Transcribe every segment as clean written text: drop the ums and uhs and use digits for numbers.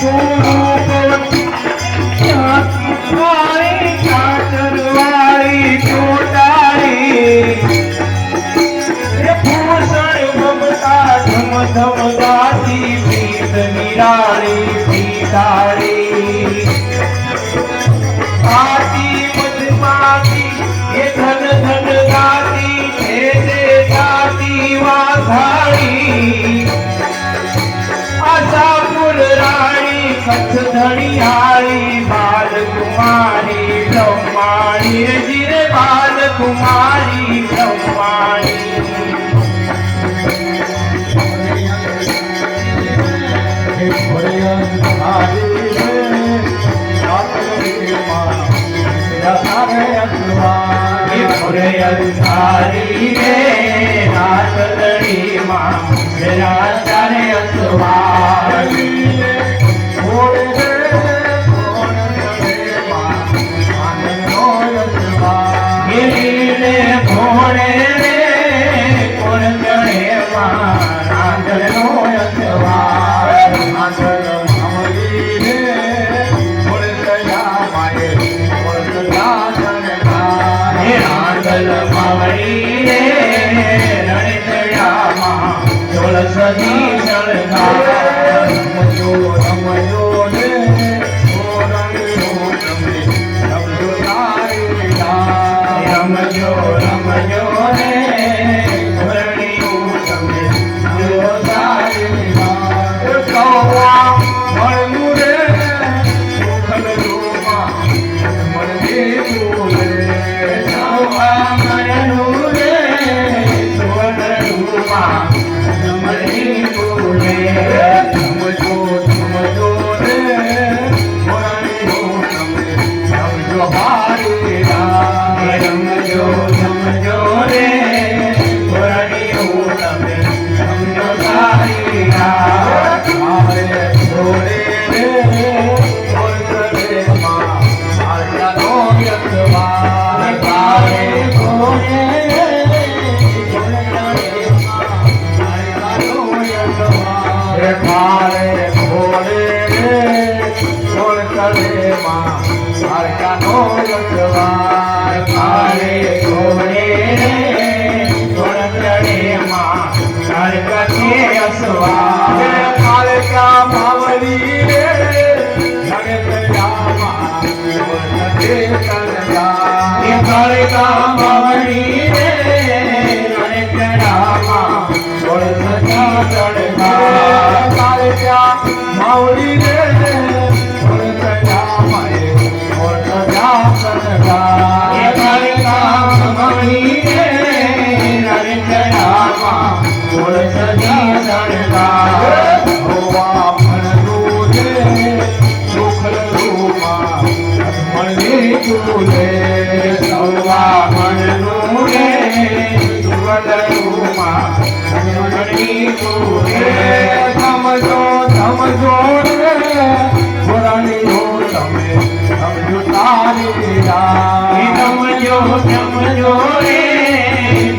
रूपवती वाली काचरवाली चोटाली भूषण ममता धम धम गाती प्रीत निराली पीताली आती मधुमाती ये धन धन गाती भेदे जाती वाघाड़ी आशापुर रानी कच्छ धड़ियाली बाल कुमारी ब्रह्माणी जिरे बाल कुमारी ब्रह्माणी अंधारी रे नाथ लड़ी माँ मेरा तारे असवारी घोड़े रे घोड़े रे कोण चढ़े माँ नांदल नो असवार नांदल मामली रे घोड़े दया माए घोड़े दया नांदल मावड़ी रे रणचया माँ चोल सदी चढ़गा रमजो रमजो रे रमजो रमजो रमजो रे रमजो कौवा मणु रे सुखल रूपा मणि बोले कौवा मणु रे सुखल रूपा मणि बोले समझो समझो रे समझो भारी समझो समझो रे समझो सारी घोड़े रे माँ आर्या नो यत्वार काले घोड़े काले घोड़े रे चले माँ आर्या नो यत्वार काले घोड़े रे चले माँ आर्या के असवार काले का मावली रे काले का मावली रे चढ़गा काले का मावली रे काले का मावली रे चढ़गा झूले सौवा मनु रे सुवदरुमा मणि झूले समझो समझो रे पुरानी हो तमे समझो तारी समझो समझो रे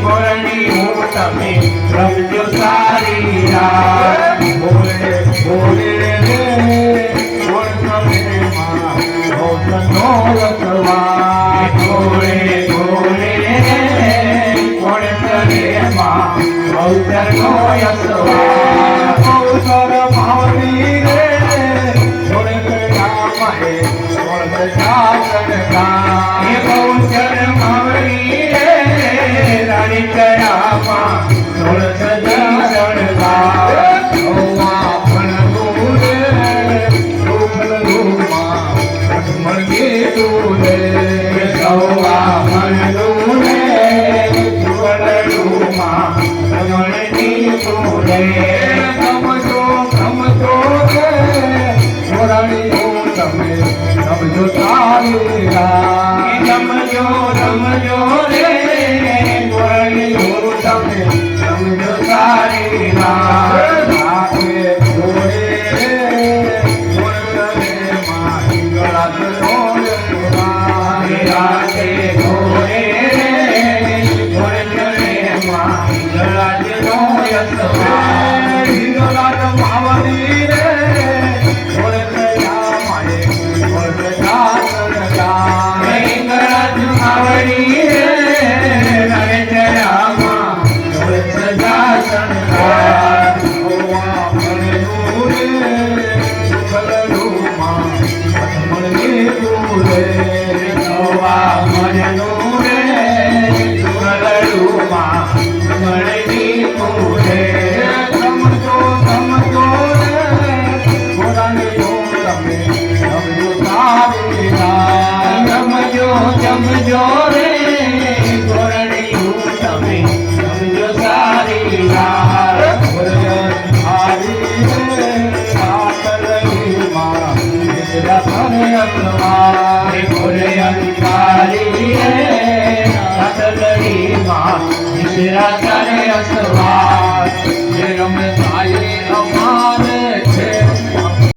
पुरानी हो तमे समझो सारी बोले बोले रे बोल तमे माँ नो यत्वार घोड़े घोड़े कोण चढ़े माँ औतर नो यत्वार औतर मावली रे घोड़े चढ़ा माए घोड़े चढ़गा औतर मावली रे रानी चढ़ा माँ घोड़े चढ़गा સમજો રે ગોરણિયું તમે સમજો સારી વાત હારી રે કાતલડીમાં નિદ્રા કરે અસવાર ઘોરે અંધારી રે કાતલડીમાં નિદ્રા કરે અસવાર